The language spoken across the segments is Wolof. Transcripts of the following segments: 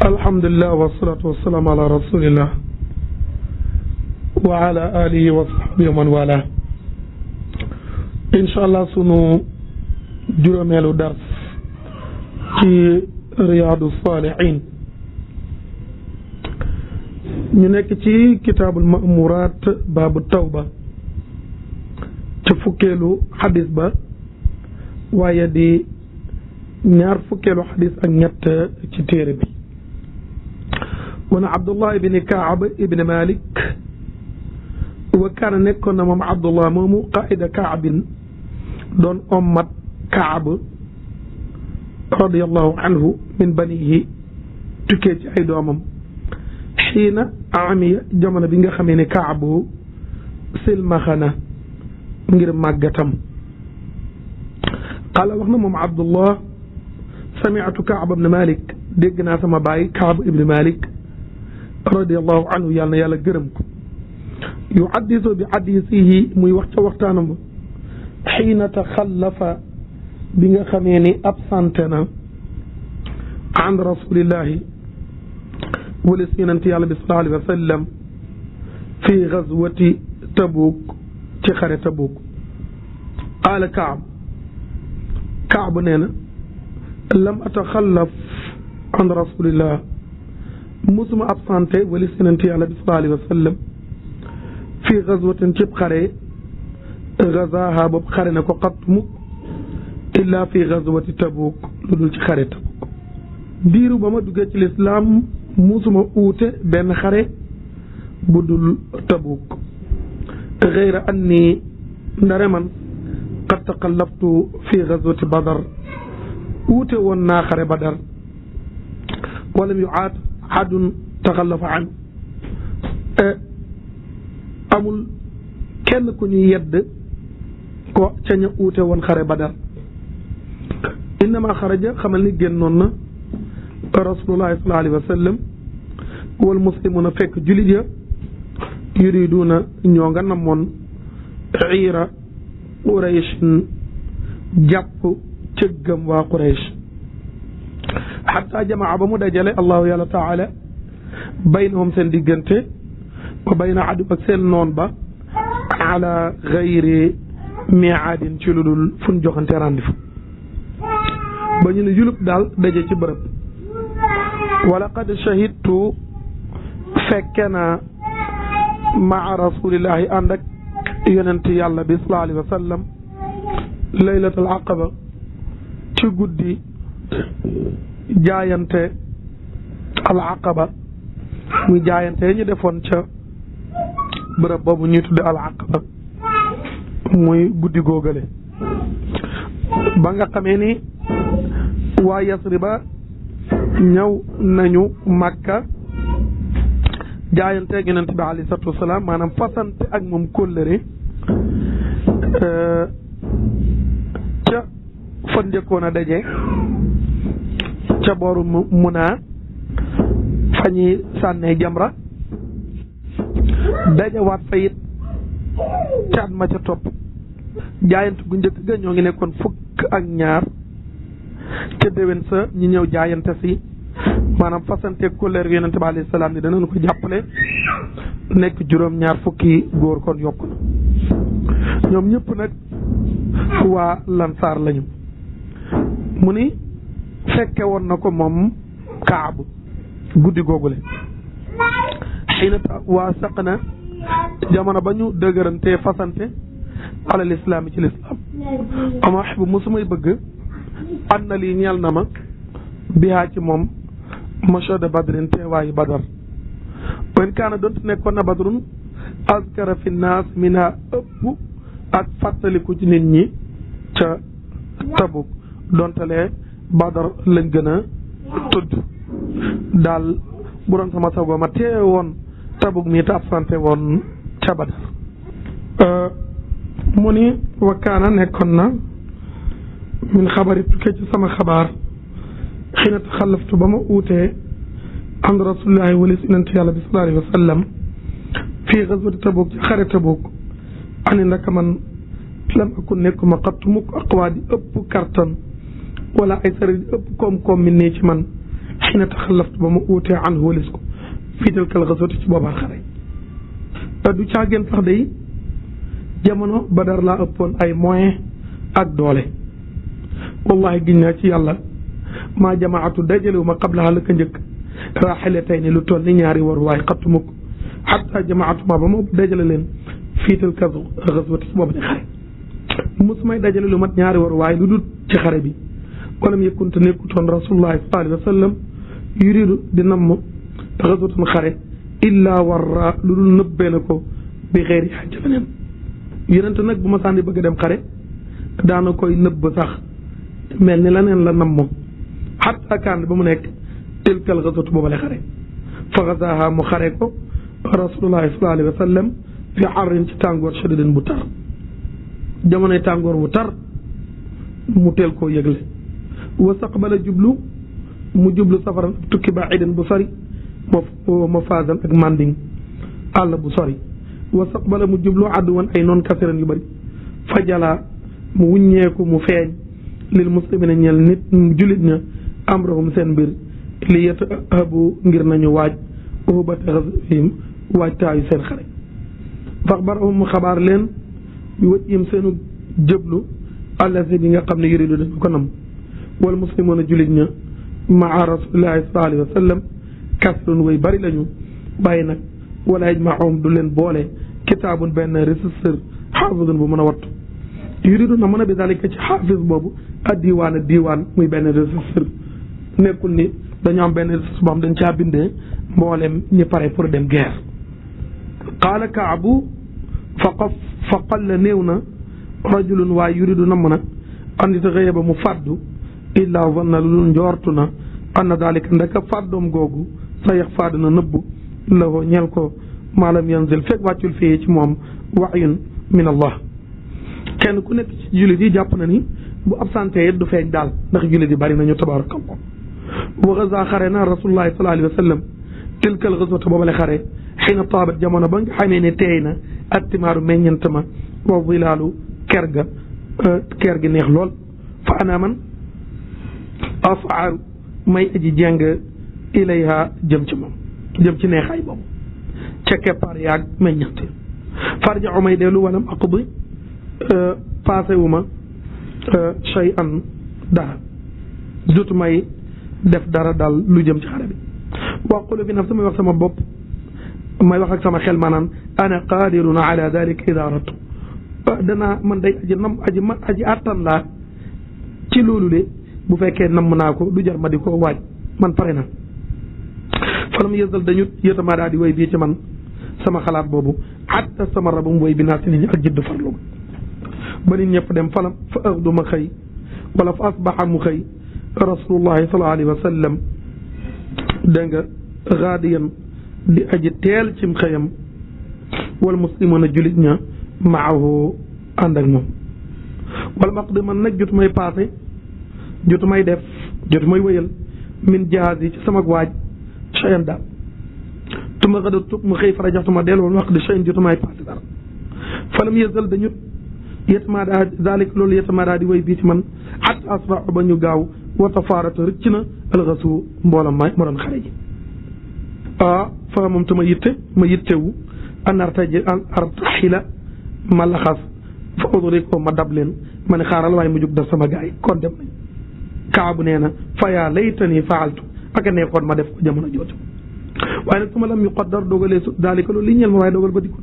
alhamdulilah wasalaatu wasalaamu ala rasulillah wa ala alihi wa sahbihi wa man wala. incha allah sunu juróomeelu dars ci riyaadu saalihin ñu nekk ci kitaabul ma'muuraat baabu tawba ca fukkeelu xadis ba waaye di ñaar fukkeelu xadis ak ñett ci téere bi. mu ne Abdullah ibni Kaab ibni Malik wa kaana nekkoon na moom Abdullah moomu qaida Kaabin doon ommat Kaab radiyallahu anhu min banihi tukkee ci ay doomam xiina amiya jamono bi nga xamee ne Kaabu silmaxana ngir màggatam. qaala wax na moom Abdullah sami'tu Kaab ibn Malik dégg naa sama baay Kaab ibn Malik radiyallahu anhu yàlla na yàlla gërëm ko yuhaddisu bi hadiisihi muy wax ca waxtaanam ba xiina taxallafa bi nga xamee ni absenté na an rasulillahi wala si yonent yàlla bi sallallahu alayhi wa sallam fi gazwati Tabuk ci xare Tabuk. qaala Kaab nee na lam ataxallaf an rasulillah musuma absenté wala si yonent yàlla bi sallallahu alayhi wa sallam fi gazwatin cib xare gazaha boobu xare na ko xatmu illa fi gazwati Tabuk lu dul ci xare Tabuk. biiru ba ma duggee ci lislaam musuma uute benn xare bu dul Tabuk gayra anni ndare man qad taqallaftu fi gazwati Badar uute woon naa xare Badar walam yuaat ahadun taxallafa an amul kenn ku ñuy yedd ko ca ña uute woon xare Badar. innama xaraja xamal ni génnoon na rasulullahi sallallahu alayhi wa sallam wal muslimuna fekk julit ya yuriduna ñoo nga namoon iira Quraysh jàpp cëggam waa Quraysh xataa jamaa ba mu dajale allahu yàlla taala baynahum seen diggante wa bayna adu ak seen noon ba ala gayri miaadin ci lu dul fu ñu joxante rendez-vous ba ñu ne yulub daal daje ci bërëb. wala qad shahidtu fekke na maa rasulillahi ànd ak yonent yàlla bi sallallahu alayhi wa sallam laylatul aqaba ci guddi jaayante al aqaba muy jaayante ñu defoon ca bërëb boobu ñuy tudde al aqaba muy guddi góogale ba nga xamee ni waa Yasriba ñëw nañu Makka jaayante ak yonent bi alayhi salaatu wasalaam maanaam fasante ak moom kóllëre ca fa njëkkoon a daje ca booru Munaa fa ñuy sànnee jamra dajewaat fa it ca at ma ca topp jaayante gu njëkk ga ñoo ngi nekkoon fukk ak ñaar ca déwén sa ñu ñëw jaayante si maanaam fasante kóllëre yonent bi alayhi salaam ni danañu ko jàppale nekk juróom-ñaar fukki góor kon yokku na ñoom ñëpp nag waa lansaar lañu. mu ni fekke woon na ko moom Kaab guddi googule xiina waa saq na jamono ba ñu dëgërante fasante alal islaam ci lislaam ama bu musumay bëgg ànd na lii ñeel na ma bihaa ci moom mashhada badrin teewaayu Badar wen kaana doonte nekkoon na Badrun askara fi naas minha ëpp ak fàttaliku ci nit ñi ca Tabuk doontalee Badar lañ gën a tudd daal bu doon sama sago ma teewoon Tabuk mi te absenté woon ca Badar. mu ni wa kaana nekkoon na min xabari tukkee ci sama xabaar xiina taxallaftu ba ma uutee an rasulillahi walis yonent yàlla bi sallallahu alayhi wa sallam fii gazwati Tabuk ci xare Tabuk ani ndaka man lam akun nekkuma xattu mukk aqwaa di ëpp kartan wala ay sari di ëpp koom-koom mi nii ci man xina taxallaftu ba ma uutee an wóolis ko fii tilkal xaswati ci boobaa xare du caageen sax day jamono Badar laa ëppoon ay moyen ak doole wallahi giñ naa ci yàlla maa jamaatu dajalewu ma qablaha la ko njëkk raaxile tey ni lu toll ni ñaari war waaye xattuma ko xatta jamaatu ma ba ma dajale leen fiital kasu xaswati ci boobu di xare mosumay dajale lu mat ñaari war waaye lu dul ci xare bi walam yëkkunte nekkutoon rasulullahi sallallahu alayhi wa sallam yuridu di namm xaswatan xare illa warra lu dul nëbbee na ko bi xeeri xaj feneen yonent nag bu ma sànni bëgg a dem xare daana koy nëbb sax mel ni leneen la namm xatta kaan ba mu nekk tilkal xaswatu boobale xare fa xasaaha mu xare ko rasulullahi sallallahu alayhi wa sallam fi xarrin ci tàngoor shadidin bu tar jamonoy tàngoor bu tar mu teel koo yëgle wa saqbala jublu mu jublu safaran ak tukki baidin bu sori ma faasal ak manding àll bu sori wa saqbala mu jublu àdduwan ay noon kasiran yu bëri fajala mu wuññeeku mu feeñ lil muslimina ñeel nit julit ña amrahum seen mbir li yatahabu ngir nañu waaj uhubata xaswihim waajtaayu seen xare faxbarahum mu xabaar leen bi wajhim seenu jëblu allazi bi nga xam ne yuridu dañu ko nam wal muslimuna julit ña maa rasulillahi sallallahu alayhi wa sallam kasrun way bari lañu bàyyi nag wala yajmaahum du leen boole kitaabun benn registre xaafidun bu mën a wattu yuridu na mën a bi dalika ci xaafis boobu ak diwaan muy benn registre nekkul ni dañu am benn registre boo xam dañ caa bindee mboolem ñi pare pour dem guerre qaala Kaabu fa qalla néew na rajulun waaye yuridu na mën a andi taxëye ba mu fàddu illaa wanna lu dul njortu na anna dalika ndaka fàddoom googu sa yax fàddu na nëbbu la ko ñeel ko maalam yanzil fekk wàccul fii ci moom waxyun min allah kenn ku nekk ci jullit yi jàpp na ni bu absenté it du feeñ daal ndax jullit yi bari nañu tabarakallah wa gaza xare na rasulullahi sallallahu alayhi wa sallam tilkal gazwata boobale xare xina taabat jamono ba nga xamee ne teey na attimaaru meññant ma wa zilaalu ker gi neex lool fa ana man asaaru may aji jeng ilayha jëm ci moom jëm ci neexaay boobu ca keppaar yaag meññant farjaxu may dellu walam aqdi passé wu ma shay an dara jotu may def dara daal lu jëm ci xare bi waqulu fi nafsi may wax sama bopp may wax ak sama xel maanaam ana qadirun ala dalika ida aradtu danaa man day aji attan laa ci loolu de bu fekkee namm naa ko du jar ma di ko waaj man pare na falam yësal dañu yëtamaa daa di way bii ci man sama xalaat boobu hatta sama rabum way bi naa si nit ñi ak jëdd farlu ba nit ñëpp dem falam fa ëxdu ma xëy wala fa asbaxa mu xëy rasulullahi sallallahu alayhi wa sallam dégg nga gaadiyan di aji teel cim xëyam wal muslimuna julit ña maahu ànd ak moom wala maqdi man nag jotu may passé jotu may def jotu may wëyal min jahaaz yi ci sama waaj chayan daal tuma xëda tub mu xëy fara jaxtuma del wal maqdi chayan jotu may passé dara falam yësal dañu yetmaa daa zalik loolu yetmaa daa di way bii ci man at asra ba ñu gaaw wata faarata rëcc na alxasu mboolam ma doon xare ji fa moom te ma yittewu an artaxila ma laxas fa udriko ma dab leen ma ne xaaral waaye mu jóg def sama gaay kon dem nañ Kaabu nee na fa yaa laytani faaltu ak a neexoon ma def ko jamono jooju waaye nag su ma lam yu qaddar dogalee su daalika loolu li ñeel ma waaye dogal ba dikkul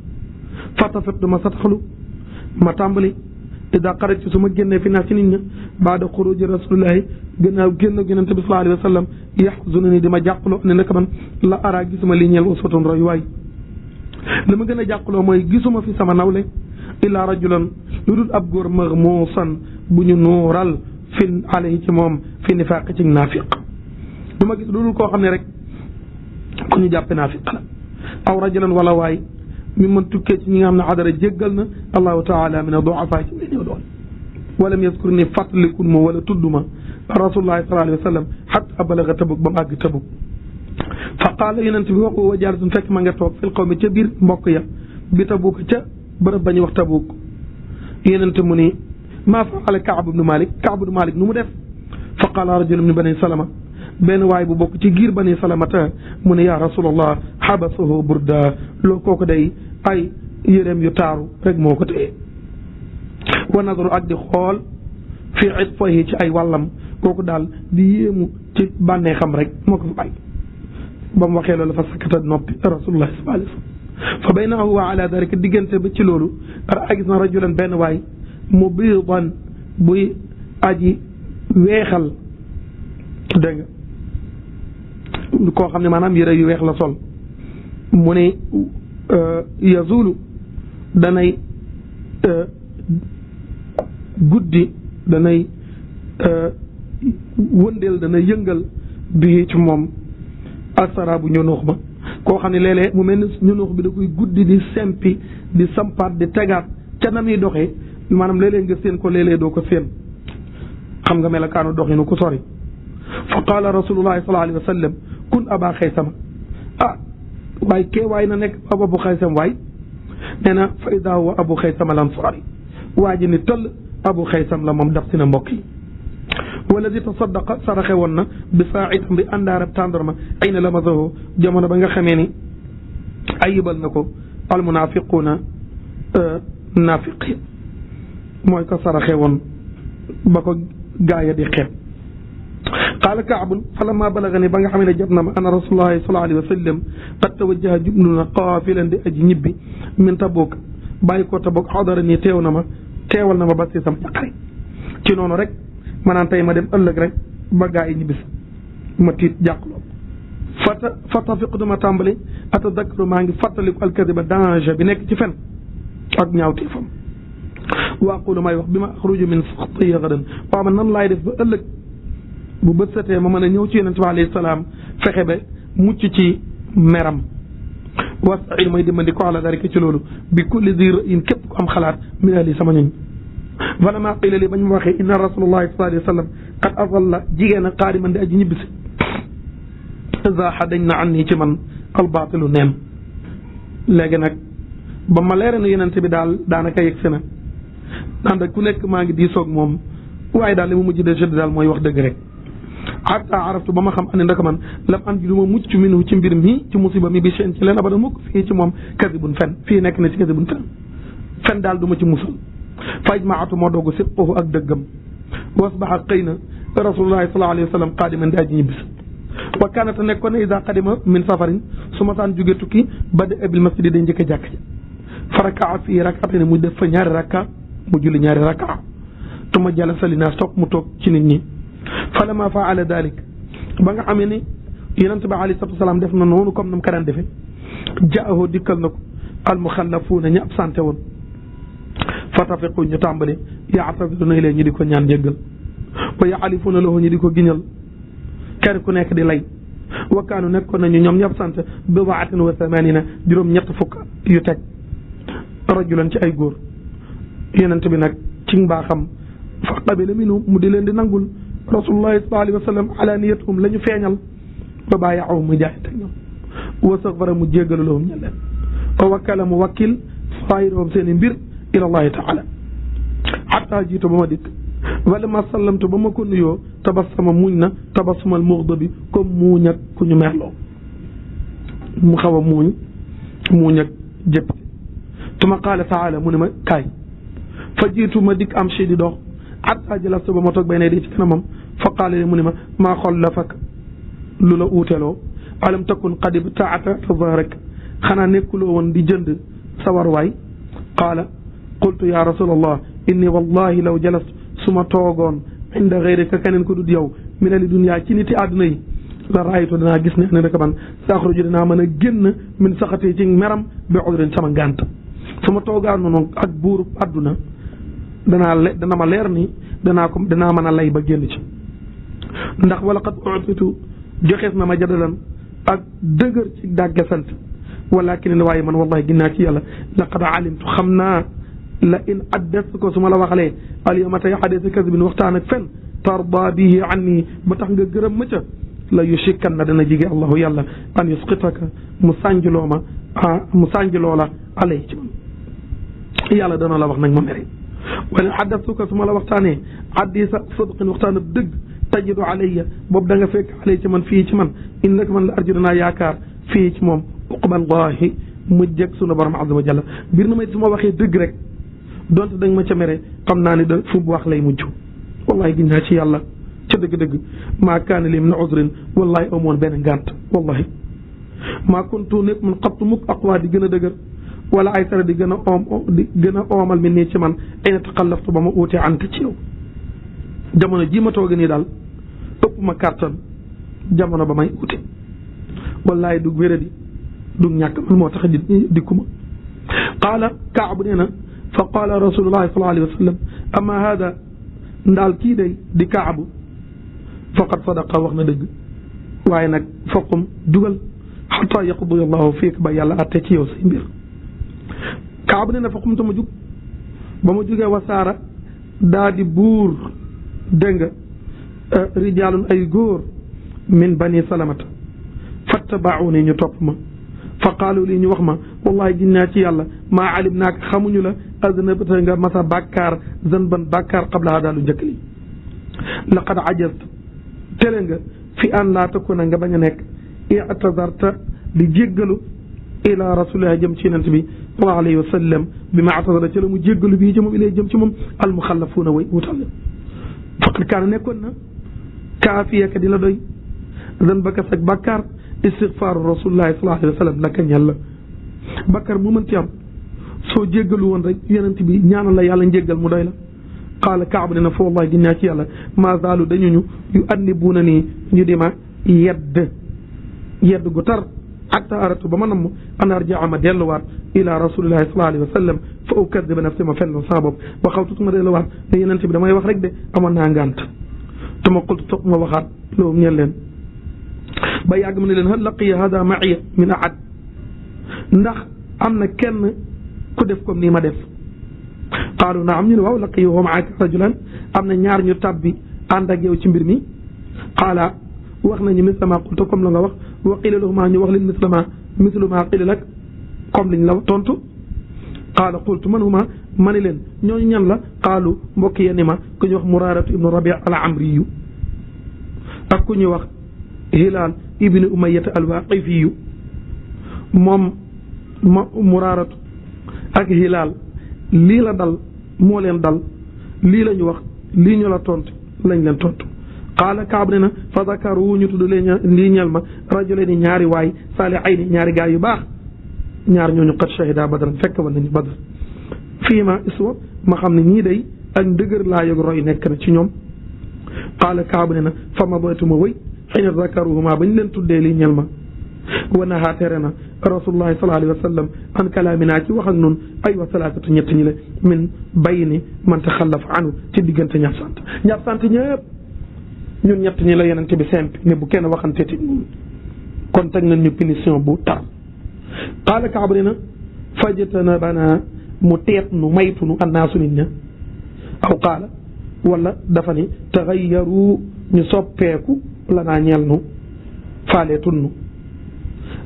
fatafetdu ma sataxlu ma tàmbali ida xarat ci su ma génnee fi naa ci nit ña baada xuruji rasulillahi gannaaw génn yonente bi sallallahu alayhi wa sallam yaxzununi di ma jàqloo ne naka man la ara gisuma li ñeel uswatun royuwaay li ma gën a jàqloo mooy gisuma fi sama nawle illa rajulan lu dul ab góor maghmuusan bu ñu nuural fi alayhi ci moom fi nifaaq ci naafiq du ma gis lu dul koo xam ne rek ku ñu jàppe naafiq la aw rajulan wala waay mi mën tukkee ci ñi nga xam ne xadara jéggal na allahu taala min aduafa ci may néew doon walam yaskur ni fàttalikun ma wala tudd ma rasulullahi sallallahu alayhi wa sallam xatta balaga tabuk ba mu àgg tabuk fa qaala yonent bi wax wa jaalatun fekk ma nga toog fil qawmi ca biir mbokk ya bi tabuk ca bërëb ba ñuy wax tabuk yonent mu ni maa faala Kaab ibnu Malik nu mu def fa qaala rajulun min bani Salama benn waay bu bokk ci giir bani salamata mu ne yaa rasulallah xabasahu burda loo kooku day ay yéreem yu taaru rek moo ko téye wa nadaru ak di xool fii itfahi ci ay wàllam kooku daal di yéemu ci bànnee xam rek moo ko fa bàyyi ba mu waxee loolu fa sakata noppi rasulullah sallallahu alayhi wasallam fa bayna huwa ala dalika diggante ba ci loolu a gis na rajulan benn waay mu biidan buy aji weexal dégg nga koo xam ne maanaam yére yu weex la sol mu ne yazulu danay guddi danay wëndeel danay yëngal bi ci moom asara bu ñunuux ma koo xam ne léeg-léeg mu mel ni ñunuux bi da koy guddi di sempi di sampaat di tegaat ca na muy doxee maanaam léeg-léeg nga séen ko léeg-léeg doo ko séen xam nga melakaanu doxinu ku sori fa qaala rasulullahi sallallahu alayhi wa sallam kun aba xaysama waaye kee waay na nekk abu xaysam waay nee na fa ida huwa abu xaysam al ansaari waa ji ni tëll abu xaysam la moom daf si na mbokk yi wala di tasaddaqa saraxe woon na bi saa itam bi àndaarab tàndarma ay na la mazaho jamono ba nga xamee ni ayibal na ko almunafiquuna naafiqi mooy ko saraxe woon ba ko gaaya di xeeb qaala kaabun falamma balagani ba nga xam ne jot na ma ana rasulullahi sallallahu alayhi wa sallam qad tawajjaha jublu na qaafilan di aji ñibbi min Tabuk bàyyi ko Tabuk xadara nii teewal na ma ba si sama jaqare ci noonu rek ma naan tey ma dem ëllëg rek ba gaa yi ñibbisi ma tiit jàqloo fa tafiqtu ma tàmbali atadakkaru maa ngi fàttaliku alkadiba danger bi nekk ci fen ak ñaawteefam wa aqulu may wax bi ma axruju min saxti gadan waaw man nan laay def ba ëllëg bu bët setee ma mën a ñëw ci yonente bi alayhi salaam fexe ba mucc ci meram wastaid may dimbandi ko ala dalika ci loolu bi kulli di ra'yin képp ku am xalaat min ahli sama ñoñ falammaa qiila li bañ ma waxee inna rasulullahi sallallahu alayhi wa sallam qad azalla jigéen a qaadiman di aji ñibbisi zaaxa dañ na an nii ci man albaatilu neen léegi nag ba ma leere na yonente bi daal daanaka yegg si na naan da ku nekk maa ngi diisoog moom waaye daal li mu mujj de jëdd daal mooy wax dëgg rek hatta araftu ba ma xam ane ndaka man lam an ji du ma mucc minhu ci mbir mi ci musiba mi bi seen ci leen abada mukk fii ci moom kadibun fen fii nekk na ci kadibun fen daal du ma ci musal faj maatu moo doogu sidquhu ak dëggam wasbaxa xëy na rasulullahi sallallahu alayhi wa sallam qaadiman di aji ñibbis wa kaanata nekkoon ne ida qadima min safarin su ma saan jóge tukki bada bil masjidi day njëkk a jàkk ja fa rakaa fii rakaate ne mu def fa ñaari rakka mu julli ñaari rakka tuma jalasa li naas toog mu toog ci nit ñi falamma faala dalik ba nga xamee ni yonent ba alayhi salaatu wasalaam def na noonu comme nam ko daan defee jaahu dikkal na ko almuxallafuuna ñi absenté woon fatafiqu ñu tàmbali yaataziruna ilayhi ñu di ko ñaan jéggal wa yaxalifuuna lahu ñu di ko giñal kenn ku nekk di lay wa kaanu nekkoon nañu ñoom ñi absenté bidaatin wa thamanina juróom-ñett fukk yu teg rajulan ci ay góor yonent bi nag ci mbaaxam fa qabila minhum mu di leen di nangul rasulullahi sallallahu alayhi wa sallam alaniyatuhum la ñu feeñal ba bàyyaxaw mu jaayante ñoom wa saxfara mu jéggalu lahum ñe leen wa wakkala mu wakkil saayirahum seen i mbir ila allahi taala xatta jiitu ba ma dikk wala ma sallamtu ba ma ko nuyoo tabassama muuñ na tabassumal muxdabi comme muuñ ak ku ñu merloo mu xaw a muuñ ak jëpp tuma qaala taala mu ne ma kaay fa jiitu ma dikk am si di dox hatta jalastu ba ma toog bay ne di ci kanamam fa qaala mu ne ma maa xallafak lu la uuteloo alam takun qad ibtaata zahrak xanaa nekkuloo woon di jënd sa warwaay qaala qultu ya rasulallah inni wallahi law jalastu su ma toogoon inda gayrika keneen ko dut yow min ali dunya ci niti àdduna yi la raaytu danaa gis ne rek man saxruju dinaa mën a génn min saxati ci meram bi udrin sama ngànt su ma toogaan noonu ak buuru àdduna dana ma leer ni danaa mën a lay ba génn ci ndax wala qad utitu joxees na ma jadalan ak dëgër ci dàgge sant walakin waaye man wallahi ginnaa ci yàlla laqad alimtu xam naa la in addastu ko su ma la waxalee al yawma tey xadisa kasbin waxtaan ak fen tarda bihi anni ba tax nga gërëm ma ca la yushikkan na dana jige allahu yàlla an yusqitaka mu sànjloo la alay ci man yàlla dana la wax nag ma mere wala addastu ko su ma la waxtaanee haddisa sidqin waxtaan ak dëgg tajidu alayya boobu da nga fekk alay ci man fii ci man innaka man la arju danaa yaakaar fii ci moom uqballahi mujjeg sunu borom azza wa jalla biir na may su ma waxee dëgg rek donte da nga ma ca mere xam naa ne da fu mu wax lay mujj wallahi gis naa ci yàlla ca dëgg-dëgg maa kaana li min udrin wallahi amoon benn ngànt wallahi maa kuntu nekk man xattu mukk aqwa di gën a dëgër wala ay sara di gën a oomal mi nii ci man ay na taxallaftu ba ma uute ante ci yow jamono ji ma toog nii daal ëpp ma kàttan jamono ba may uute wallahi du wéradi du ñàkk man moo tax dikkuma qaala Kaab nee na fa qaala rasulullahi sallallahu alayhi wa sallam amma hada ndaal kii day di Kaabu faqad sadaqa wax na dëgg waaye nag faqum dugal xataa yaqdi allahu fiik ba yàlla atte ci yow say mbir Kaabu nee na faqum tama jug ba ma jugee wasaara daa di buur dégg nga rijaalun ay góor min bani salamata fattabauni ñu topp ma fa qaalu lii ñu wax ma wallahi ginnaa ci yàlla maa alim naak xamuñu la aznabta nga masa bàkkaar zanban bàkkaar qabla hada lu njëkk li laqad ajazta tere nga fi an laa takuna nga bañ a nekk i'tazarta di jéggalu ila rasulillahi jëm ci yonent bi sallallahu alayhi wa sallam bi ma atazara ci la mu jéggalu bii jëm ilay jëm ci moom almuxallafuuna way wutal faqad kaana nekkoon na kaafiyaka di la doy zanbaka sag bàkkaar istigfaaru rasulillahi sallallahu alayhi wa sallam laka ñal la bàkkaar bu mën ci am soo jéggalu woon rek yonent bi ñaanal la yàlla njéggal mu doy la qaala Kaab ne na fa wallahi ginnaa ci yàlla maa zaalu dañuñu yu annibuuna nii ñu di ma yedd gu tar hatta aratu ba ma namm an arjaa ma delluwaat ila rasulillahi sallallahu alayhi wa sallam fa ukadiba nafsi ma fenn sama bopp ba xaw tutuma delluwaat ne yonent bi damay wax rek de amoon naa ngànt te ma qultu toog ma waxaat loolu ñeel leen ba yàgg ma ne leen hal laqiya hada ma'iya min ahad ndax am na kenn ku def comme nii ma def qaalu naam ñu ne waaw laqiya wa ma'aka rajulan am na ñaar ñu tabbi ànd ak yow ci mbir mi qaala wax nañu misla ma qultu comme la nga wax wa qila lahuma ñu wax leen mislu ma qila lak comme liñ la tontu qaala qultu man huma ma ne leen ñooñu ñan la qaalu mbokk yenni ma ku ñu wax Muraaratu ibnu Rabi' al-Amriyu ak ku ñu wax Hilaal ibnu Umayyata al-Waaqifiyu moom Muraaratu ak Hilaal lii la dal moo leen dal lii la ñu wax lii ñu la tontu lañ leen tontu qaala Kaab ne na fa zakaru ñu tudd leen lii ñel ma rajulayni ñaari waay saalihayni ñaari gaay yu baax ñaar ñooñu qad shahida badran fekk woon nañu badr fii ma iswa ma xam ne ñii day ak ndëgër laa yog roy nekk na ci ñoom qaala Kaab ne na fa ma boytu ma wëy xëy na zakaruhuma bañ leen tuddee lii ñel ma wa nahaa tere na rasulullahi sallallahu alayhi wa sallam an kalaaminaa ci wax ak noonu ay wa salaasatu ñett ñi la min bayni man taxallafa anhu ci diggante ñaar sant ñëpp ñun ñett ñi la yenente bi simple ne bu kenn waxanteeti kon teg nañ ñu punition bu tar qaala Kaab ne na fajtanabana mu teet nu maytu nu annaasu nit ña aw qaala wala dafa ni taxayyaru ñu soppeeku la naa ñeel nu faaleetun nu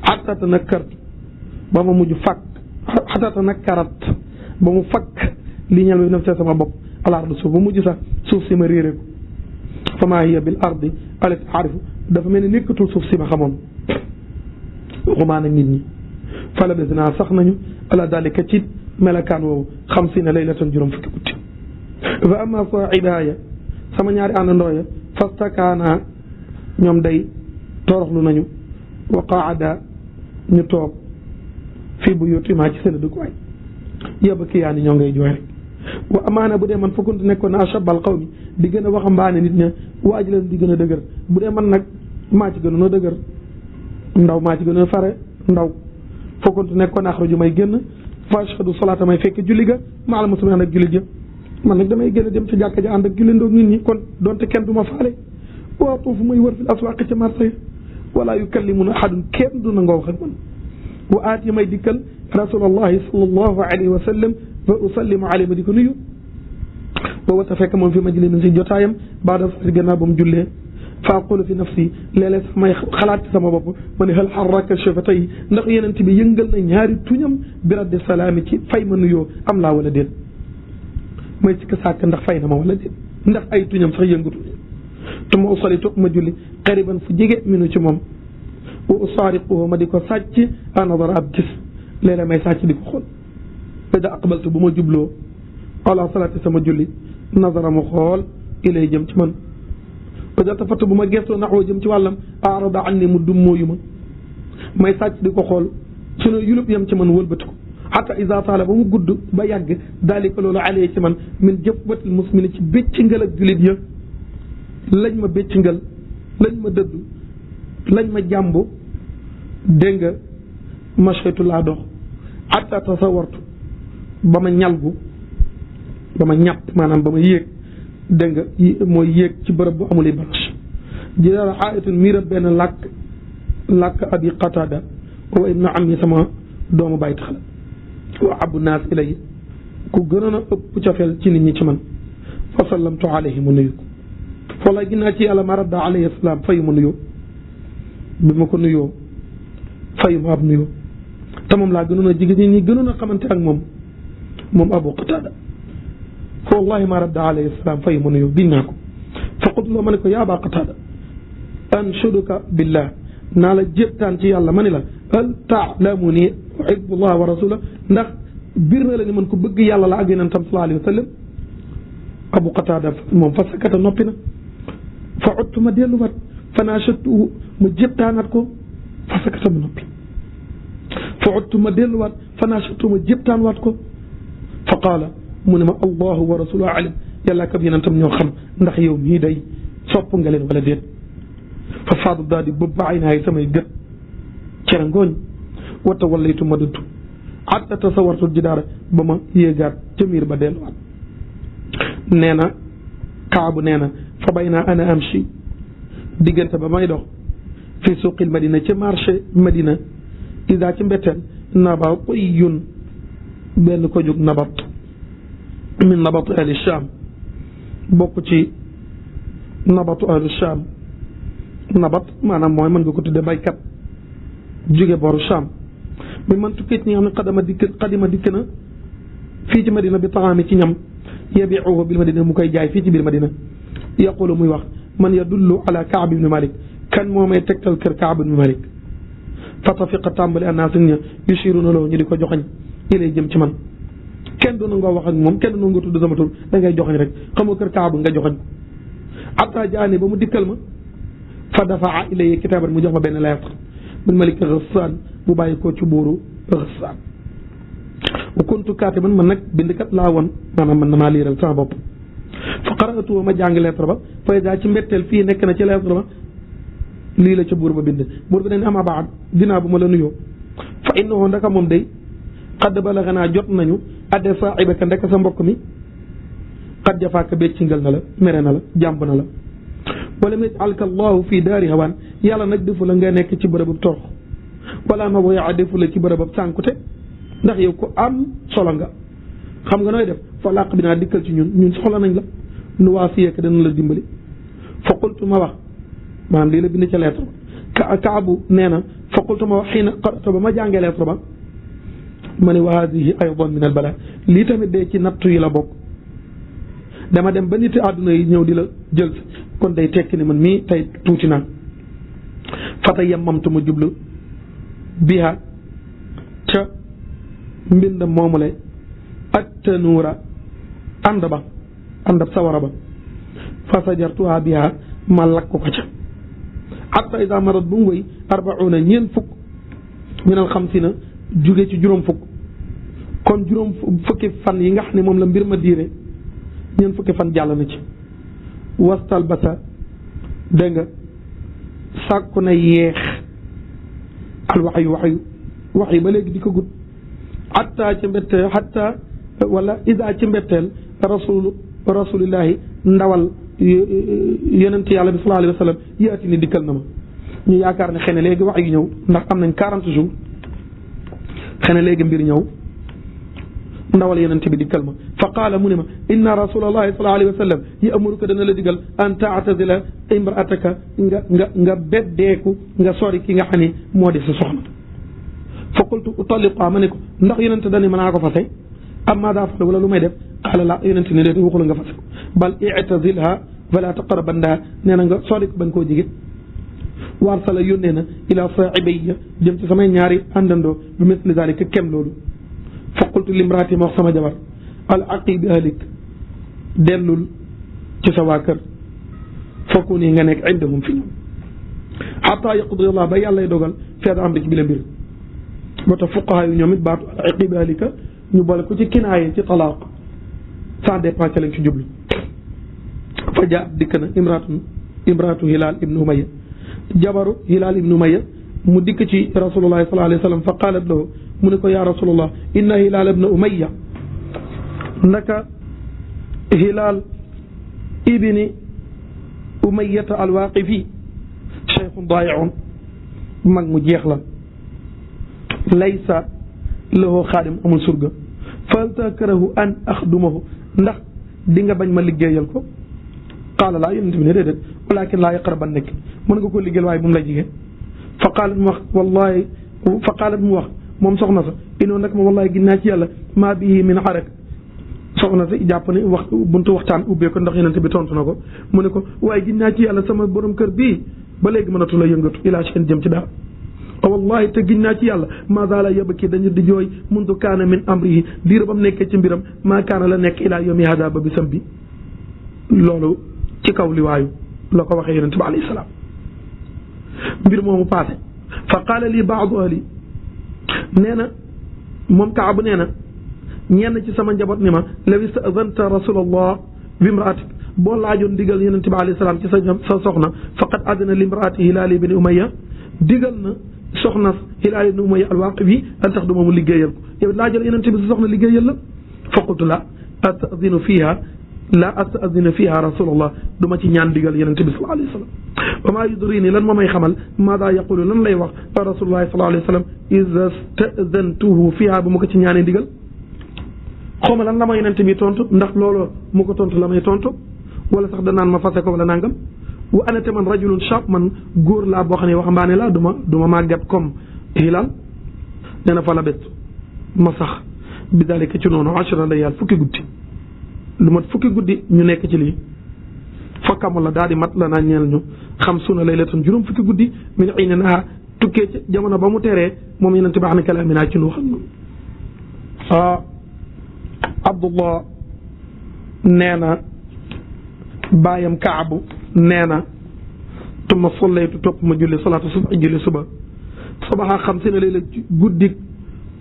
xataa tanakkartu ba ma mujj fakk xataa tanakkarat ba mu fakk li ñeel bi nafsi sama bopp al ardu suuf ba mujj sax suuf si ma réeré ko fa maa hiya bil ardi allati aarifu dafa mel ni nekkatul suuf si ma xamoon waxumaa nag nit ñi fa labisnaa sax nañu ala dalika ci melakaan woowu 50 laylatan juróom fukki guddi fa amma saahibaaya sama ñaari àndandoo ya fastakaana ñoom day toroxlu nañu wa qaada ñu toog fii buyuutihimaa ci seen dëkkuwaay yabkiyaani ñoo ngay jooy rek wa amaana bu dee man fokkunte nekkoon na ashabal qawmi di gën a waxambaane nit ña wa ajlan di gën a dëgër bu dee man nag maa ci gënoon a dëgër ndaw maa ci gënoon a fare ndaw fokkunte nekkoon axruju may génn fa ashhadu salaata may fekk julli ga ma al muslimiin ak julli ja man nag damay gën a dem ci jàkka ja ànd ak julli ndoog nit ñi kon donte kenn du ma faale wa tuufu muy wër fil aswaaq ca marché wala yukallimuna ahadun kenn du nangoo wax ak man wa aati may dikkal rasulallahi sallallahu alayhi wa sallam wa usallimu alayhi ma di ko nuyu booba te fekk moom fi majlisin si jotaayam baada salaati gannaaw ba mu jullee fa aqulu fi nafsi léeg-léeg sax may xalaat ci sama bopp ma ne hal harraka shafatay ndax yenent bi yëngal na ñaari tuñam bi raddi salaami ci fay ma nuyoo am laa wala déet may sikk sàkk ndax fay na ma wala déet ndax ay tuñam sax yëngatu te ma usali topp ma julli qariban fu jege minu ci moom wa usaariquhu ma di ko sàcc anadara ab gis léeg-léeg may sàcc di ko xool ida aqbaltu bu ma jubloo ala salaati sama julli nazara mu xool ilay jëm ci man ida tafatu bu ma gestoo naxoo jëm ci wàllam arada anni mu dummóoyu ma may sàcc di ko xool su ne yulub yam ci man wëlbati ko hatta isa taala ba mu gudd ba yàgg daalika loolu alee ci man min jëpwatil musmini ci béccingal ak julit ya lañ ma béccingal lañ ma dëddu lañ ma jàmbu dégg nga machaytu laa dox hatta tasawartu ba ma ñalgu ba ma ñàpp maanaam ba ma yéeg dégg nga mooy yéeg ci bërëb bu amul branche jidaara xaayatun miirab benn làkk abi qatada wa ibnu am yi sama doomu bàyyi tax la wa abu naas ilay ku gënoon a ëpp cofeel ci nit ñi ci man fa sallamtu alayhi mu nuyu ko wala ginnaa ci yàlla ma radda alayhi salaam fayu ma nuyoo bi ma ko nuyoo fayu ma ab nuyoo te moom laa gënoon a jigéen ñi gënoon a xamante ak moom abu qatada fa wallahi ma radda alayhi salaam fayu ma nuyoo giñ naa ko fa qultu la ma ne ko yaa aba qatada anshuduka billah naa la jéptaan ci yàlla ma ne la hal taalamu ni uhibullah wa rasula ndax biir na la ni man ko bëgg yàlla la ak yonentam sallallahu alayhi wa sallam abu qatada moom fa sakata noppi na fa uttu ma delluwaat fa naashatuhu ma jéptaanaat ko fa sakata mu noppi fa uttu ma delluwaat fa naashatuhu ma jéptaanwaat ko fa qaala mu ne ma allahu wa rasuluhu alim yàlla ak yonentam ñoo xam ndax yow mii day sopp nga leen wala déet fa faadu daal di bëbb ay naay samay gët cere ngooñ wata wallaytu ma dëddu hatta tasawartu jidaara ba ma yéegaat ca miir ba delluwaat nee na kaabu nee na fa bay naa ana amshi diggante ba may dox fi suuqil madina ca marché madina ida ci mbetteel naba qoyyun benn ko jóg nabat min nabatu ahli sham bokk ci nabatu ahli sham nabat maanaam mooy mën nga ko tudde baykat jóge booru Sham bi man tukkee ci ñi nga xam ne xadima dikk na fii ci madina bi taami ci ñam yabiuhu bil madina mu koy jaay fii ci biir madina yaqulu muy wax man yadullu ala Kaab ibn Malik kan moo may tegtal kër Kaab ibn Malik fa tafiqa tàmbali annaas ña yusiruna loo ñu di ko joxañ ilay jëm ci man kenn doona nga wax ak moom kenn doona nga tudd sama tur da ngay joxañ rek xam nga kër Kaab nga joxañ ko atta jaani ba mu dikkal ma fa dafaa ilayya kitaaban mu jox ma benn lettre min malik Ghassan bu bàyyi koo ci buuru Ghassan wa kuntu kaatiban man nag bindkat laa woon maanaam man damaa liiral sama bopp fa qara'tu wa ma jàng lettre ba fa idaa ci mbetteel fii nekk na ci lettre ba lii la ca buur ba bind buur bi ne ama baad dinaa bu ma la nuyoo fa innahu ndaka moom day qad balaganaa jot nañu adde saahibaka ndek sa mbokk mi qad jafaaka béccingal na la mere na la jàmb na la wala mit alka allahu fii daari hawaan yàlla nag defu la nga nekk ci bërëbab torox wala ma boya defu la ci bërëbab sànkute ndax yow ko am solo nga xam nga nooy def fa làq bi naa dikkal ci ñun soxla nañ la nu waa fiyek dana la dimbali fa qultu ma wax maanaam lii la bind ca lettre ba kaabu nee na fa qultu ma wax xiina qara'tu ba ma jàngee lettre ba ma ne wa hadihi aydan min al bala lii tamit dee ci nattu yi la bokk dama dem ba nit àdduna yi ñëw di la jël kon day tekki ni man mii tey tuuti naa fata yemmamtu ma jublu biha ca mbind moomule ak tanuura àndab sawara ba fa sajartuha biha ma lakk ko ca hatta ida marat bu mu wëy arbauna ñeent fukk minal xamsina jóge ci juróom fukk kon juróom fukki fan yi nga xam ne moom la mbir ma diire ñeent fukki fan jàll na ci wastal basa dégg nga sàkku na yeex al wax yu ba léegi di ko gudd hatta ci mbetteel hatta wala isa ci mbetteel rasulillahi ndawal yonent yàlla bi sallallahu alayhi wa sallam yaati ni dikkal na ma ñu yaakaar ne xëy na léegi wax yu ñëw ndax am nañ 40 jours xëy na léegi mbir ñëw ndawal yonent bi dikkal ma fa qaala mu ne ma inna rasulallahi sallallahu alayhi wa sallam ya'muruka dana la digal an ta'tazila imra'ataka nga beddeeku nga sori ki nga xam ne moo di sa soxna fa qultu utalliqa ma ne ko ndax yonent dani mën naa ko fase am maa daa fale wala lu may def qaala la yonent ne déet waxula nga fase ko bal i'tazilha fala taqrabanna nee na nga sori ko bañ koo jige waarsala yónnee na ila saahibayya jëm ci samay ñaari àndandoo bi misli zalika kem loolu fa qultu limraati ma wax sama jabar al aqi bi ahlik dellul ci sa waa kër fokku nii nga nekk indahum fi ñoom xataa yaqdi allah ba yàllay dogal fi hada amri ci bi la mbir moo tax fuqaha yu ñoom it baatu al aqi bi ahlika ñu boole ko ci kinaaye ci talaaq sans dépense lañ ci jublu fa jaa dikk na imraatu Hilaal ibnu Umayya jabaru Hilaal ibnu Umayya mu dikk ci rasulullahi sallallahu alayhi wa sallam fa qaalat lahu mu ne ko yaa rasulullah inna Hilaal ibnu Umayya naka Hilaal ibni Umayyata al-Waaqifi cheikhun daayi'un mag mu jeex la laysa lahu xaadim amul surga fal takrahu an axdumahu ndax di nga bañ ma liggéeyal ko qaala laa yonent bi ne déedéet walakin laa yaqraban nekk mën nga ko liggéeyal waaye bu mu la jigéen fa qaalat mu wax wallahi fa qaalat mu wax moom soxna sa inoon nag ma wallahi ginnaa ci yàlla maa bihi min xarak soxna si jàpp ne wax buntu waxtaan ubbee ko ndax yonent bi tontu na ko mu ne ko waaye ginnaa ci yàlla sama borom kër bii ba léegi mënatu la yëngatu ilaa seen jëm ci dara wallahi te giñ naa ci yàlla maa zaala yabki dañu di jooy mundu kaana min amrihi diir ba mu nekkee ci mbiram maa kaana la nekk ilaa yawmi hada ba bisam bi loolu ci kaw liwaayu la ko waxee yonente bi alayhi salaam mbir moomu passé fa qaala lii baadu ahli nee na moom Kaab nee na ñenn ci sama njaboot ni ma law istazanta rasulallah bi imraatik boo laajoon digal yonente bi alayhi salaam ci sa soxna faqad adna li imraati Hilaal ibn Umayya digal na soxna Hilaal ibn Umayya al-Waaqifi an tax duma mu liggéeyal ko yow laajal yonente bi sa soxna liggéeyal la fa qultu la astazinu fiha rasulallah du ma ci ñaan digal yonente bi sallallahu alayhi wa sallam wa maa yudrini lan moo may xamal maada yaqulu lan lay wax rasulullahi sallallahu alayhi wa sallam iza stazantuhu fiha bu ma ko ci ñaanee digal xaw ma lan la ma yonente bi tontu ndax loolu mu ko tontu la may tontu wala sax danaan ma fase ko wala nangam wa ana te man rajulun shab man góor laa boo xam ne waxambaane laa du ma màggat comme Hilaal nee na fa la bett ma sax bi dalika ci noonu ashra layal fukki guddi lu mat fukki guddi ñu nekk ci lii fakkamu la daal di mat la naa ñeel ñu xam suna laylatun juróom fukki guddi min xiina naa tukkee ci jamono ba mu teree moom yeneen ti baax na kalaaminaa ci nu xam na Abdullah nee na baayam Kaabu nee na tuma sollaytu topp ma julli salaatu suba julli suba sabaxa xam si ne léeg-léeg guddi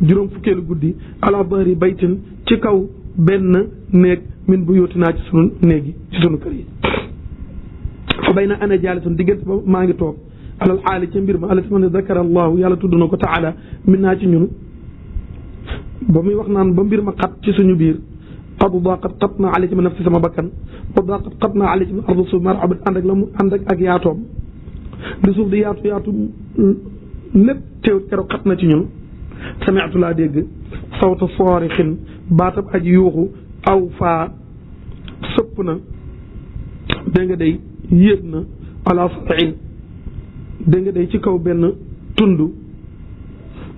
juróom fukkeelu guddi ala bahri baytin ci kaw benn néeg min bu yóoti naa ci sunu néeg yi ci sunu kër yi fa bay na ana jaalisun diggante ba maa ngi toog alal xaali ca mbir ma alati man ne dakara allahu yàlla tudd na ko taala min naa ci ñun ba muy wax naan ba mbir ma xat ci suñu biir qad daqat xat naa ali ci ma nafsi sama bakkan qad daqat xat naa ali ci ma ardu suuf mar abad ànd ak yaatoom di suuf di yaatu lépp teewut keroog xat na ci ñun sami'tu laa dégg sawta soorixin baatab aji yuuxu aw faa sëpp na dégg nga day yéeg na ala sain dégg nga day ci kaw benn tund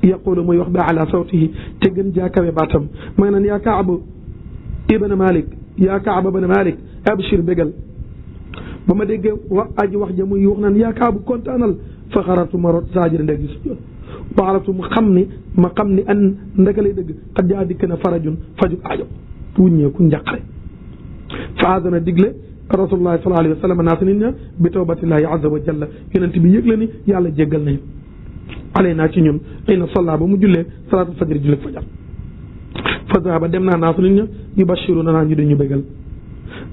yaqulu muy wax bi ala sawtihi te gën jaa kawe baatam may naan yaa Kaab ibn Malik yaa Kaab ibn Malik abshir bégal ba ma déggee aji wax ja muy yuux naan yaa Kaab kontaanal fa xaratu ma rot saajir ndeg gis waxalatu ma xam ni an ndaka lay dëgg xat jaa dikk na farajun faju aajo wuññeeku njaqare fa adana digle rasulullahi sallallahu alayhi wa sallam naasa nit ña bi tawbatillahi azza wa jalla yonent bi yëg la ni yàlla jéggal nañu alay naa ci ñun ay na solla ba mu jullee salaatul fajr julli fajar fa zahaba dem naa naasu nit ña yubashiruna naa ñu dañu bégal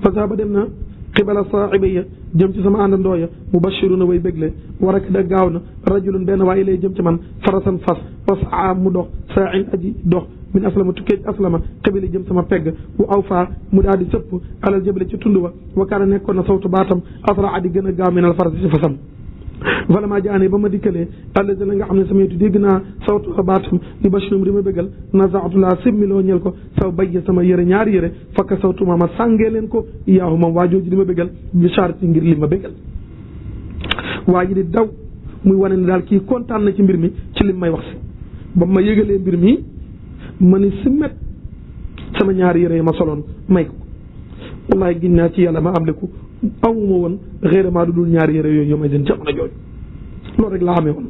fa zahaba dem na xibala saaxibiya jëm ci sama àndandoo ya mubashiruna way bégle war ak da gaaw na rajulun benn waaye lay jëm ci man farasan fas wasaa mu dox saa in aji dox min aslama tukkee aslama xibali jëm sama pegg wu aw faa mu daal di sëpp alal jëbale ci tund wa kaana nekkoon na sawtu baatam asra adi gën a gaaw minal farasi ci fasam vraiment jaane ba ma dikkalee àll la nga xam ne sama yetu dégg naa sawtu baatam yu bashirum di ma bégal nazaatu laa simmiloo ñel ko saw bayye sama yëre ñaari yëre fakka sawtu ma sàngee leen ko yaahu moom waa jooju di ma bégal bi charti ngir li ma bégal waa ji di daw muy wane ne daal kii kontaan na ci mbir mi ci lim may wax si ba ma yëgalee mbir mi ma ni si met sama ñaari yëre yi ma soloon may ko wallahi gin naa ci yàlla ma am leku amuma woon réellement du dul ñaari yére yooyu may den jamono jooju loolu rek laa amee woon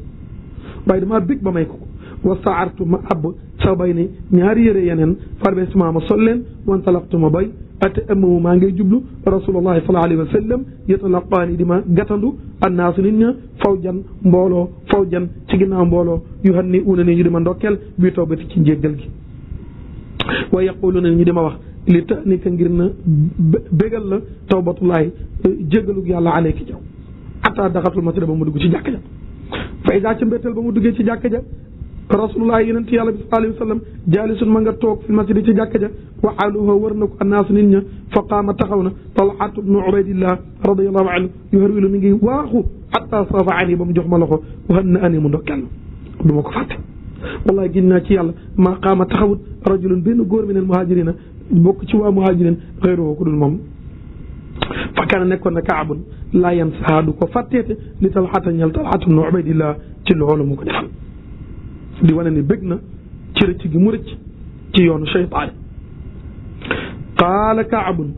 waaye damaa bég ba may ko wa saartu ma abb saw bay ni ñaari yére yeneen farbesiment ma sol leen wantalaqtu ma bay ate ëmmamu maa ngay jublu rasulullahi sallallahu alayhi wa sallam yatalaqaani di ma gàttandu annaasu nit ña fawjan mbooloo fawjan ci ginnaaw mbooloo yu xam ni una ni ñu di ma ndokkeel bii tawbati ci njéggal gi wa yaquluna ñu di ma wax li ta ni ka ngir na bégal la tawbatullahi jéggalug yàlla aleyki jaw ata daxatul masjid ba mu dugg ci jàkka ja fa ida ca mbéttal ba mu duggee ci jàkka ja rasulullah yonent yàlla bi sallallahu alayhi wa sallam jaalisun ma nga toog fi masjid ci jàkka ja wa xaaluhu wër na ko annaasu nit ña fa qaama taxaw na talhat ibnu ubaydillah radiyallahu anhu yuharwilu mi ngi waaxu hatta safa ani ba mu jox ma loxo wa na ani mu ndokkeel du ma ko fàtte wallahi gin naa ci yàlla maa qaama taxawut rajulun benn góor min al muhajirina bokk ci waa muhajirin xëyroo ko dul moom fa kaana nekkoon na kaabun laa yansaha du ko fàtteete li talxata ñel talxatu ibnu ubaydillah ci loolu mu ko defal di wane ni bëgg na ci rëcc gi mu rëcc ci yoonu cheytaane qaala kaabun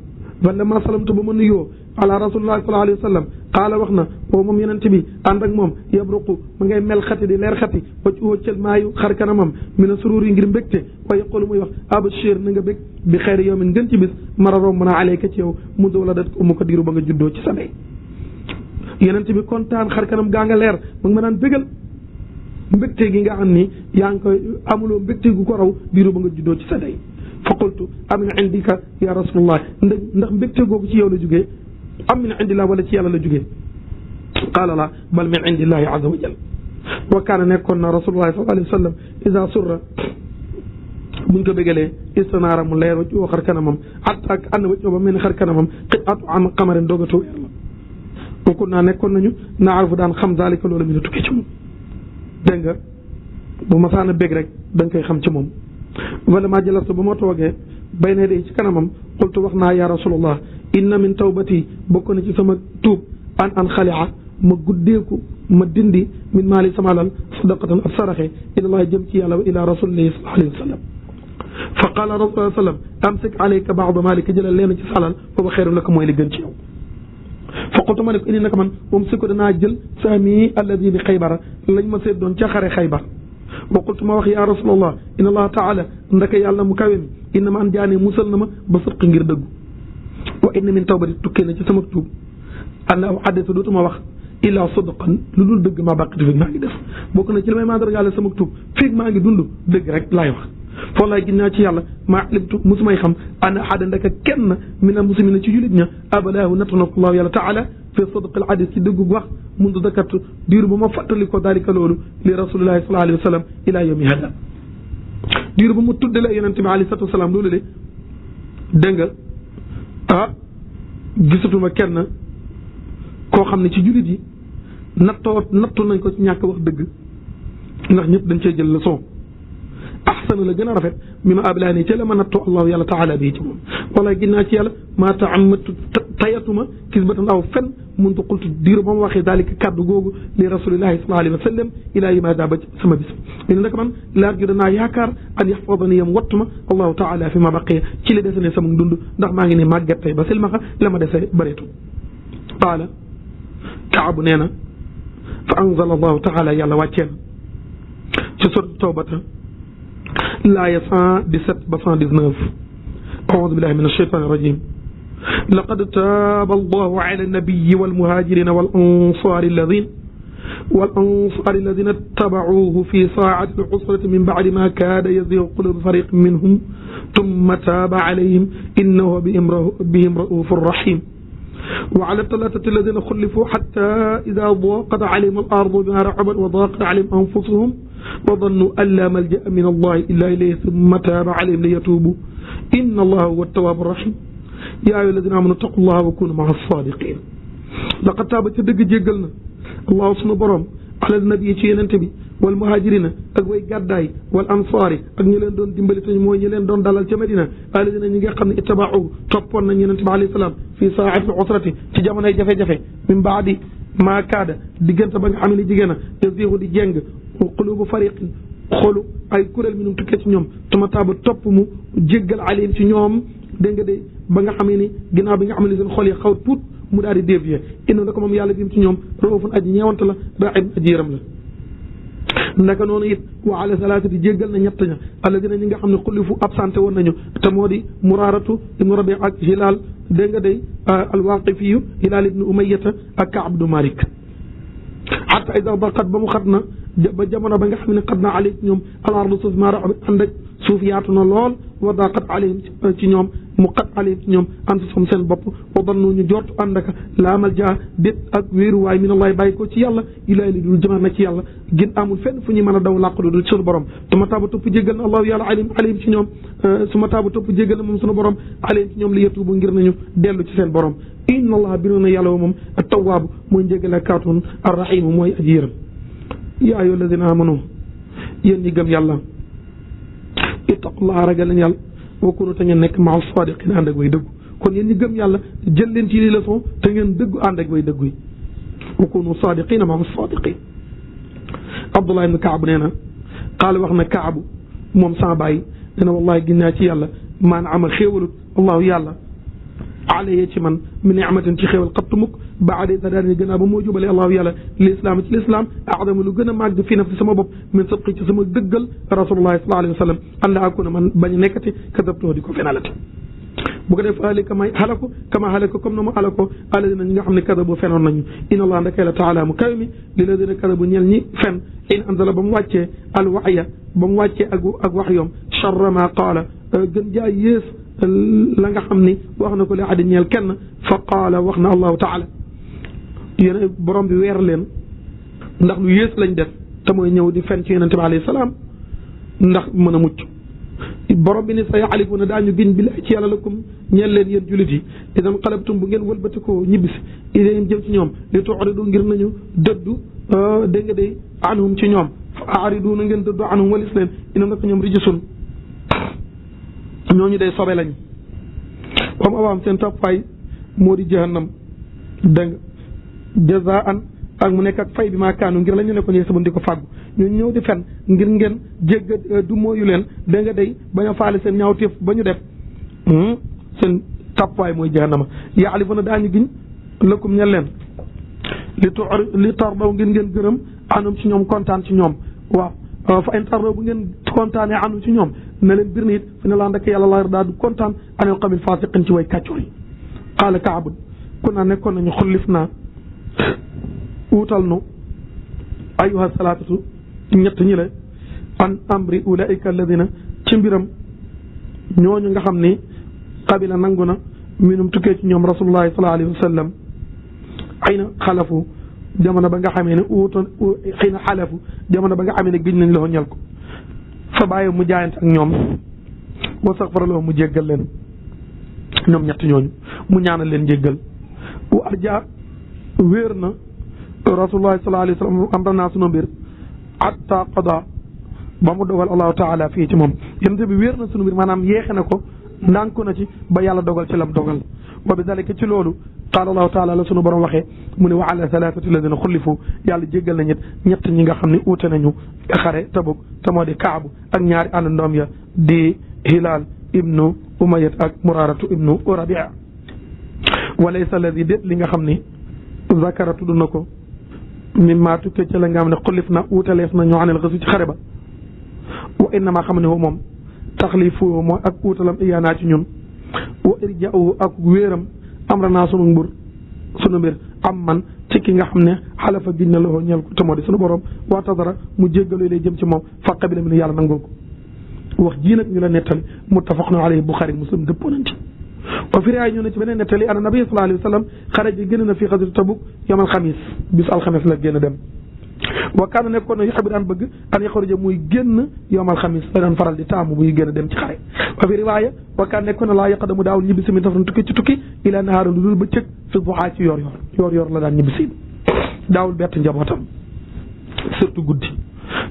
fa lamma salamtu ba ma nuyoo ala rasulillahi sallallahu alayhi wa sallam qaala wax na boobu moom yonent bi ànd ak moom yabruqu ma ngay mel xati di leer xati wa ci wëccal maayu xar kanamam mina surur yi ngir mbégte wa yaqulu muy wax abashir na nga bég bi xayri yawmin gën ci bis mara romb na alayka ci yow mu doo la dat ko mu ko diiru ba nga juddoo ci sa ndey yonent bi kontaan xar kanam gaa nga leer ma ngi ma naan bégal mbégte gi nga xam ni yaa ngi koy amuloo mbégte gu ko raw diiru ba nga juddoo ci sa ndey fa qultu am min indika ya rasulullah ndax mbégte googu ci yow la jógee am min indillah wala ci yàlla la jógee qaala la bal min indillahi azza wa jal wa kaana nekkoon na rasulullahi sallallahu alayhi wa sallam ida surra buñ ko bégalee istanaara mu leer wacc woo xar kanamam hatta ak ànd wacc ba mel ni xar kanamam xit atu am xamarin doogatu weer la kooku naa nekkoon nañu naarifu daan xam zalika loolu mi ne tukkee ci moom dégg nga bu ma saana bég rek da nga koy xam ci moom wala maa jëlastu ba ma toogee bay na day ci kanamam qultu wax naa ya rasulullah inna min tawbati bokk na ci sama tuub an xalia ma guddeeku ma dindi min maali sama alal sadaqatan ab saraxe ilallahi jëm ci yàlla wa ila rasulillahi sallallahu alayhi wa sallam fa qala rasulullah sallam amsik alayka baada malika jëlal leen ci salal booba xeeru laka mooy li gën ci yow fa qultu ma ne ko indi naka man moom si ko danaa jël saami alladi bi xaybara lañ ma seet doon ca xare xaybar wa qultu ma wax ya rasulallah inna allah taala ndaka yàlla mu kawe mi inna ma an jaane musal na ma ba sëq ngir dëggu wa inna min tawbati tukkee na ci sama tuub an aw addeta dootuma wax illa sadaqan lu dul dëgg maa bàqati fi maa ngi def bokk na ci li may mandargaale sama tuub feeg maa ngi dund dëgg rek laay wax foo laay ginnaaw ci yàlla maa alimtu musumay xam ana ahada ndaka kenn min al muslimina ci julit ña abalaahu nattu na ko allahu yàlla taala fi sadaq al hadis ci dëggu wax mundu dakartu diiru ba ma fàttali ko daalika loolu li rasulillahi sallallahu alayhi wa sallam ila yawmi hada diiru ba mu tuddale yonente bi alayhi salatu wasalaam loolu de dégg nga gisatuma kenn koo xam ne ci jullit yi nattu nañ ko ci ñàkk wax dëgg ndax ñëpp dañ cee jël leçon ahsana la gën a rafet mi ma abilaani ci la ma nattu allahu yàlla taala bii ci moom wala ginnaa ci yàlla maa taamatu tayatuma kisbatan aw fen muntu qultu diiru ba ma waxee daalika kàddu googu li rasulillahi sallallahu alayhi wa sallam ilaa yi ma daa ba sama bis mi ne nag man laar ju danaa yaakaar an yaxfadani yam wattuma allahu taala fi ma baqiya ci li dese ne sama dund ndax maa ngi ne màgget tey ba silmaxa la ma dese bëreetu qaala Kaabu nee na fa anzala allahu taala yàlla wàccee na ci sourate Tawbata laaya 117 ba 119 aoudu billahi min alcheytan irrajim laqad taaba allahu ala alnabiyi walmuhajirina walansari alladina ittabacuuhu fi saacati alcusrati min bacdi ma kaada yaziigu quluubu fariqin minhum tumma taaba calayhim innahu bihim ra'uufu rahim وعلى الثلاثة الذين خلفوا حتى إذا ضاقت عليهم الأرض بما رحبت وضاقت عليهم أنفسهم وظنوا أن لا ملجأ من الله إلا إليه ثم تاب عليهم ليتوبوا إن الله هو التواب الرحيم يا أيها الذين آمنوا اتقوا الله وكونوا مع الصادقين لقد تاب تدق جيغلنا الله سبحانه وتعالى على النبي ci yonent bi wal muhajirina ak way gàddaay wal ansaari ak ñi leen doon dimbali te mooy ñi leen doon dalal ca Medina alladina ñi nga xam ne ittaba'u toppoon nañ yonent bi alayhi salaam fii saa'atil usrati ci jamonoy jafe-jafe min baadi maa kaada diggante ba nga xam ne jigéen a yaziigu di jeng qulubu fariqin xolu ay kuréel mi nu tukkee ci ñoom tuma taaba topp mu jéggal alayhim ci ñoom dégg nga de ba nga xam ne ni ginnaaw bi nga xam ne seen xol yi xaw tuut mu daal di dévier inna la ko moom yàlla bi ci ñoom raufun aji ñeewante la rahim aji yëram la naka noonu it wa ala salaasati jéggal na ñett ña alladina ñi nga xam ne xulifu absenté woon nañu te moo di muraaratu ibnu rabi ak hilal dégg nga day alwaqifiyu hilal ibnu umayata ak kaab du malik hatta ida daqat ba mu xat na ba jamono ba nga xam ne xat na ali ñoom al ardu suuf maa raxabat ànd ak suuf yaatu na lool wa daqat alayhim ci ñoom mu xat alayhim ci ñoom anfusahum seen bopp wa dannu ñu jortu ànd ak laa malja déet ak wéeruwaay min allahi bàyyi ko ci yàlla ilaahi li dul jëmaat na ci yàlla gën amul fenn fu ñu mën a daw làqu du suñu borom su ma taaba topp jéggal na allahu yàlla alayhim ci ñoom su ma taaba topp jéggal na moom suñu borom alayhim ci ñoom li yatuubu ngir nañu dellu ci seen borom inna allaha bi na yàlla moom tawaabu mooy njégale kaatoon arrahimu mooy aji yërëm yaa ayyuha alladina amanu yéen ñi gëm yàlla ittaqullaha ragal leen yàlla wa kunu te ngeen nekk maa sadiqin ànd ak way dëggu kon yéen ñi gëm yàlla jël leen ci li leçon te ngeen dëggu ànd ak way dëggu yi wa kunu sadiqina maa sadiqin Abdullah ibn Kaab nee na qaala wax na Kaabu moom sama bàyyi nee na wallahi gis naa ci yàlla maanaam ama xéewalut allahu yàlla alayya ci man mi ni'matin ci xéewal xattu mukk baade sa daal gannaaw ba moo jubale allahu yàlla lislaam ci lislaam aadama lu gën a màgg fii nafsi sama bopp min sabqi ci sama dëggal rasulullahi sallallahu alayhi wa sallam an la akuna man bañ a nekkati kasabtoo di ko fenalati bu ko def alika may xalako kama xalako comme na mu alako alladina ñi nga xam ne kadabu fenoon nañu inna allah ndakay la taala mu kaw mi li la dina kadabu ñel ñi fen in anzala ba mu wàccee al waxya ba mu wàccee ak wax yoom charra ma qaala gën jaa yées la nga xam ni wax na ko li addi ñeel kenn fa qaala wax na allahu taala yéen borom bi weer leen ndax lu yées lañ def te mooy ñëw di fen ci yonente bi alayhi salaam ndax mën a mucc borom bi ni sa yaxalifuuna daañu giñ bi ci yàlla lakum ñeel leen yéen jullit yi idan xalabtum bu ngeen wëlbatikoo ñibbisi ilayhim jëm ci ñoom li tuuridu ngir nañu dëddu dégg nga day anhum ci ñoom fa aridu na ngeen dëddu anhum walis leen ina naka ñoom rijisun ñooñu day sobe lañ wam awaam seen toppaay moo di jahannam dégg nga jazaan ak mu nekk ak fay bi maa kaanu ngir la ñu nekkoon yeesaban di ko fàggu ñooñu ñëw di fen ngir ngeen jégg du mooyu leen da nga day bañ a faale seen ñaawteef ba ñu def seen toppaay mooy jahannama yaalifuna daañu giñ lëkkum ñel leen li tardaw ngir ngeen gërëm anum ci ñoom kontaan ci ñoom waaw fa in tardaw bu ngeen kontaanee anum ci ñoom ne leen bir na it fi ne laa ndek yàlla la daa du kontaan anil qawmil fasiqin ci way kàccoor yi qaala kaabun ku naa nekkoon nañu xullif naa wuutal nu ayuha salaatatu ñett ñi la an amri ulaika alladina ci mbiram ñooñu nga xam ni qabila nangu na minum tukkee ci ñoom rasulullahi sallallahu alayhi wa sallam xëy na xalafu jamono ba nga xamee ne uutoon xëy na xalafu jamono ba nga xamee ne gëj nañ la ñal ko fa bàyyi mu jaayante ak ñoom wa saxfara lahu mu jéggal leen ñoom ñett ñooñu mu ñaanal leen jéggal wa arja wéer na rasulullahi sallallahu alayhi wa sallam am naa sunu mbir hatta qada ba mu dogal allahu taala fii ci moom yonente bi wéer na sunu mbir maanaam yeexe na ko ndànku na ci ba yàlla dogal ci lam dogal wa bi dalika ci loolu qaala allahu taala la sunu borom waxee mu ne wa ala thalathati alladina xullifu yàlla jéggal na ñett ñi nga xam ne uute nañu xare Tabuk te moo di Kaabu ak ñaari àndandoom ya di Hilaal ibnu Umayyat ak Muraaratu ibnu Rabia wa laysa alladi déet li nga xam ni zakara tudd na ko mimma tukkee ci la nga xam ne xullif na uutaleef na ñoo anel xasu ci xare ba wa innama xam ne moom taxlifu mooy ak uutalam iyaanaa ci ñun wa irja'u ak wéeram amra naa sunu mbir am man ci ki nga xam ne xalafa giñ na loxo ñeel ko te moo di sunu borom waatadara mu jéggalu lay jëm ci moom fa qabila min yàlla nangul ko wax jii nag ñu la nettali muttafaqun alayhi Buxaari Muslim dëppoo nañ ci wa fi riwaaya ñu ne ci beneen nettali ana nabi sallallahu alayhi wa sallam xaraja génn na fii xasatu Tabuk yawmal xamis bis alxames la génn dem wa kaana nekkoon na yuhibbu daan bëgg an yaxruja muy génn yawmal xamis la daan faral di taamu buy génn dem ci xare wa fi riwaaya wa kaana nekkoon na laa yaqdamu daawul ñibbisi min safarin tukki ci tukki ilaa nahaarin lu dul bëccëg fi duhaa ci yor la daan ñibbisi daawul bett njabootam surtout guddi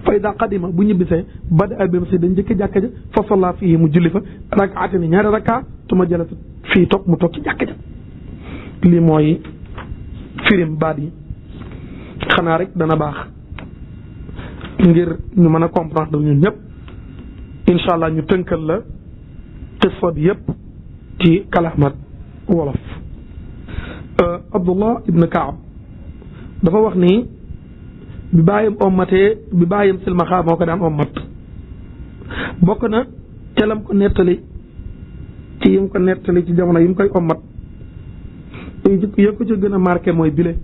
fa ida qadima bu ñibbisee bada bi masjid dañ njëkk jàkka ja fa salla fii mu julli fa rakaatini ñaari raka tuma jalasa fii toog mu toog ci jàkka ja lii mooy firim baat yi xanaa rek dana baax ngir ñu mën a comprendre ñun ñëpp incha allah ñu tënkal la qissa bi yëpp ci kalaamat wolof Abdullah ibn Kaab dafa wax ni bi bàyyam ommatee bi bàyyam silmaxaa moo ko daan ommat bokk na ca lam ko nettali ci yim ko nettali ci jamono yi mu koy ommat yëg ko ci gën a marqué mooy bile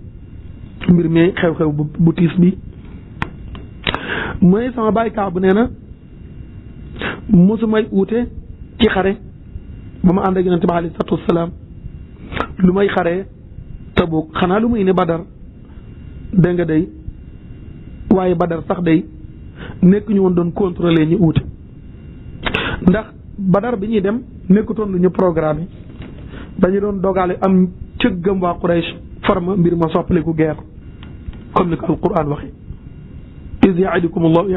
mbir mi xew-xew bu tiis bi mooy sama bàyyi Kaab nee na mosumay uute ci xare ba ma ànd ak yonente bi alayhi salaatu wasalaam lu may xare Tabuk xanaa lu muy ne Badar dégg nga day waaye Badar sax day nekk ñu woon doon contrôler ñu uute ndax Badar bi ñuy dem nekkutoon lu ñu programme dañu doon dogale am cëggam waa Quraysh farma mbir ma soppaliku guerre comme ni ko alquran waxe iz ya'idukum allahu